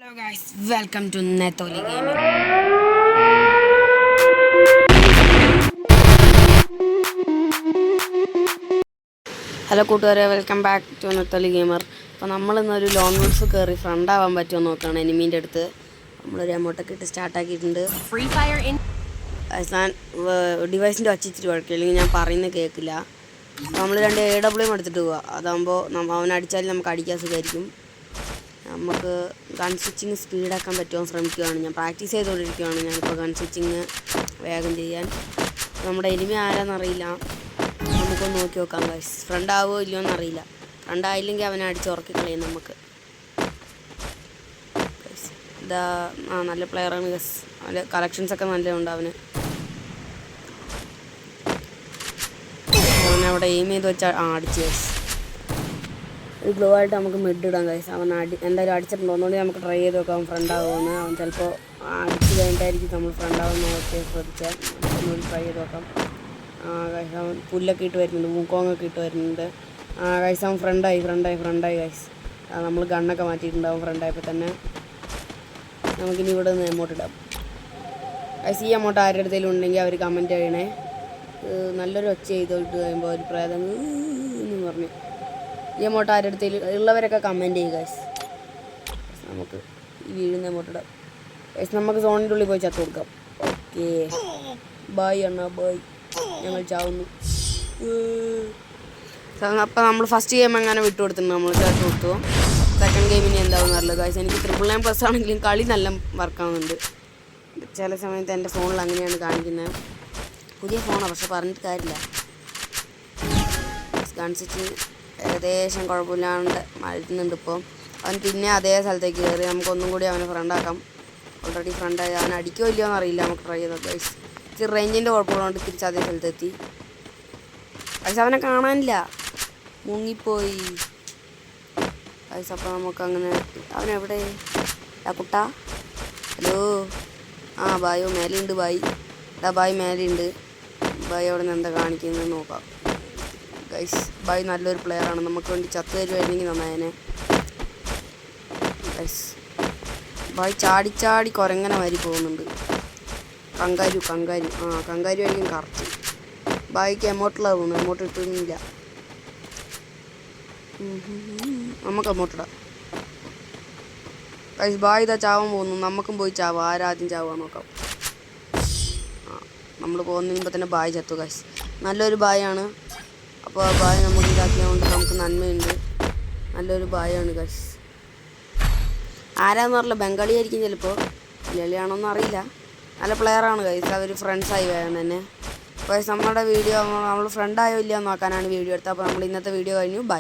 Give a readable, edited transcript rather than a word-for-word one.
Hello guys, welcome to Netoli Gaming. Hello കൂട്ടുകാരെ, welcome back to നെത്തോലി gamer. അപ്പോൾ നമ്മളിന്നൊരു loan wolf കയറി front ആവാൻ പറ്റുമോ നോക്കുകയാണ് എനിമീൻ്റെ അടുത്ത്. നമ്മളൊരു എമൗണ്ടൊക്കെ ഇട്ട് സ്റ്റാർട്ടാക്കിയിട്ടുണ്ട്. ഞാൻ ഡിവൈസിൻ്റെ വച്ചിട്ട് കുഴപ്പമില്ല, അല്ലെങ്കിൽ ഞാൻ പറയുന്നത് കേൾക്കില്ല. നമ്മൾ 2 AW എടുത്തിട്ട് പോവുക. അതാകുമ്പോൾ അവനടിച്ചാലും നമുക്ക് അടിക്കാൻ സുഖമായിരിക്കും. നമുക്ക് ഗൺ സ്വിച്ചിങ് സ്പീഡാക്കാൻ പറ്റുമോ ശ്രമിക്കുകയാണ്. ഞാൻ പ്രാക്ടീസ് ചെയ്തുകൊണ്ടിരിക്കുകയാണ്. ഞാനിപ്പോൾ ഗൺ സ്വിച്ചിങ് വേഗം ചെയ്യാൻ. നമ്മുടെ എനിമി ആരാന്നറിയില്ല, നമുക്കൊന്ന് നോക്കി നോക്കാം ഗൈസ്. ഫ്രണ്ട് ആവുമോ ഇല്ലയോ എന്നറിയില്ല. ഫ്രണ്ട് ആയില്ലെങ്കിൽ അവനെ അടിച്ച് ഉറക്കി കളയും നമുക്ക്. ഇതാ നല്ല പ്ലെയറാണ് ഗസ്. അവൻ്റെ കളക്ഷൻസൊക്കെ നല്ലതുണ്ട്. അവനവിടെ എയിം ചെയ്ത് വെച്ചാൽ അടിച്ച് ഗൈസ്. ഒരു ഗ്ലോ ആയിട്ട് നമുക്ക് മിഡ് ഇടാം ഗൈസ്. അവൻ എന്തായാലും അടിച്ചിട്ടുണ്ടോ ഒന്നുകൂടി നമുക്ക് ട്രൈ ചെയ്ത് നോക്കാം ഫ്രണ്ട് ആവുമെന്ന്. അവൻ ചിലപ്പോൾ അടിച്ച് കഴിഞ്ഞിട്ടായിരിക്കും നമ്മൾ ഫ്രണ്ട് ആവുമെന്ന് നോക്കി ശ്രദ്ധിച്ചാൽ ഒന്നുകൂടി ട്രൈ ചെയ്ത് നോക്കാം. ഗൈസ് അവൻ പുല്ലൊക്കെ ഇട്ട് വരുന്നുണ്ട്, മൂക്കോങ്ങൊക്കെ ഇട്ട് വരുന്നുണ്ട്. ഗൈസ് അവൻ ഫ്രണ്ടായി ഗൈസ്. നമ്മൾ ഗണ്ണൊക്കെ മാറ്റിയിട്ടുണ്ടാവും ഫ്രണ്ടായപ്പോൾ തന്നെ. നമുക്കിനി ഇവിടെ നിന്ന് എമൗണ്ട് ഇടാം ഗൈസ്. ഈ എമൗണ്ട് ആരുടെ അടുത്തേലും ഉണ്ടെങ്കിൽ അവർ കമൻറ്റ് ചെയ്യണേ. നല്ലൊരു ഒച്ച ചെയ്തിട്ട് കഴിയുമ്പോൾ ഒരു പ്രേതം എന്ന് പറഞ്ഞു. ഈ എമൗണ്ട് ആരുടെ അടുത്തേലും ഉള്ളവരൊക്കെ കമൻറ്റ് ചെയ്യുക ഗൈസ്. നമുക്ക് ഈ വീഴുന്ന എമൗണ്ട് ഇടാം ഗൈസ്. നമുക്ക് സോണിൻ്റെ ഉള്ളിൽ പോയി ചത്തു കൊടുക്കാം. ഓക്കെ, ബായ് അണ്ണാ ബായ്. ഞങ്ങൾ ചാവുന്നു. അപ്പോൾ നമ്മൾ ഫസ്റ്റ് ഗെയിം എങ്ങനെ വിട്ടു കൊടുത്തിട്ടുണ്ട്, നമ്മൾ ചേർത്ത് കൊടുത്തു. സെക്കൻഡ് ഗെയിമിന് എന്താവും അറിയില്ല ഗൈസ്. എനിക്ക് 999+ ആണെങ്കിലും കളി നല്ല വർക്കാവുന്നുണ്ട്. ചില സമയത്ത് എൻ്റെ ഫോണിൽ അങ്ങനെയാണ് കാണിക്കുന്നത്. പുതിയ ഫോണാണ്, പക്ഷെ പറഞ്ഞിട്ട് കാര്യമില്ല. ഗൺ സ്വിച്ചിങ് ഏകദേശം കുഴപ്പമില്ലാണ്ട് മരുന്നുണ്ട്. ഇപ്പോൾ അവൻ പിന്നെ അതേ സ്ഥലത്തേക്ക് കയറി. നമുക്കൊന്നും കൂടി അവനെ ഫ്രണ്ടാക്കാം. ഓൾറെഡി ഫ്രണ്ടായി. അവൻ അടിക്കുമോ ഇല്ലയോ എന്നറിയില്ല, നമുക്ക് ട്രൈ ചെയ്തോ ഗൈസ്. ഇച്ചിരി റേഞ്ചിൻ്റെ കുഴപ്പമുള്ളതുകൊണ്ട് തിരിച്ച് അതേ സ്ഥലത്തെത്തി ഗൈസ്. അവനെ കാണാനില്ല, മുങ്ങിപ്പോയി ഗൈസ്. അപ്പോൾ നമുക്കങ്ങനെ അവനെവിടെ കുട്ടാ? ഹലോ, ബായോ മേലെയുണ്ട്. ബായ് ബായ് മേലെയുണ്ട്. ബായ് അവിടെ നിന്ന് എന്താ കാണിക്കുന്നത് നോക്കാം ഗൈസ്. ബായ് നല്ലൊരു പ്ലെയറാണ്. നമുക്ക് വേണ്ടി ചത്ത് തരുമായിരുന്നെങ്കിൽ നന്നായനെ ഗൈസ്. ബായ് ചാടി കുരങ്ങനെ വരി പോകുന്നുണ്ട്. കങ്കാരു ആയിരിക്കും കറക്റ്റ്. ബായിക്ക് എമൗട്ടിലാണ് പോകുന്നത്. എമൗട്ട് ഇട്ടുന്നില്ല. നമുക്ക് എമൗട്ടിടാം ഗൈസ്. ബായ് ഇതാ ചാവാൻ പോകുന്നു. നമുക്കും പോയി ചാവാം. ആരാദ്യം ചാവാൻ നോക്കാം. നമ്മൾ പോകുന്നതിന് മുമ്പ് തന്നെ ബായ് ചത്തു ഗൈസ്. നല്ലൊരു ബായാണ്. അപ്പോൾ ആ ബായ് നമുക്ക് ഇതാക്കിയതുകൊണ്ട് നമുക്ക് നന്മയുണ്ട്. നല്ലൊരു ബായാണ് ഗൈസ്. ആരാന്ന് പറഞ്ഞില്ല, ബംഗാളി ആയിരിക്കും ചിലപ്പോൾ. മലയാളിയാണോന്നും അറിയില്ല. നല്ല പ്ലെയറാണ് ഗൈസ്. അവർ ഫ്രണ്ട്സായി വേണം തന്നെ. അപ്പോൾ നമ്മുടെ വീഡിയോ നമ്മൾ ഫ്രണ്ടായോ ഇല്ലയോ നോക്കാനാണ് വീഡിയോ എടുത്തത്. അപ്പോൾ നമ്മൾ ഇന്നത്തെ വീഡിയോ കഴിഞ്ഞു. ബൈ.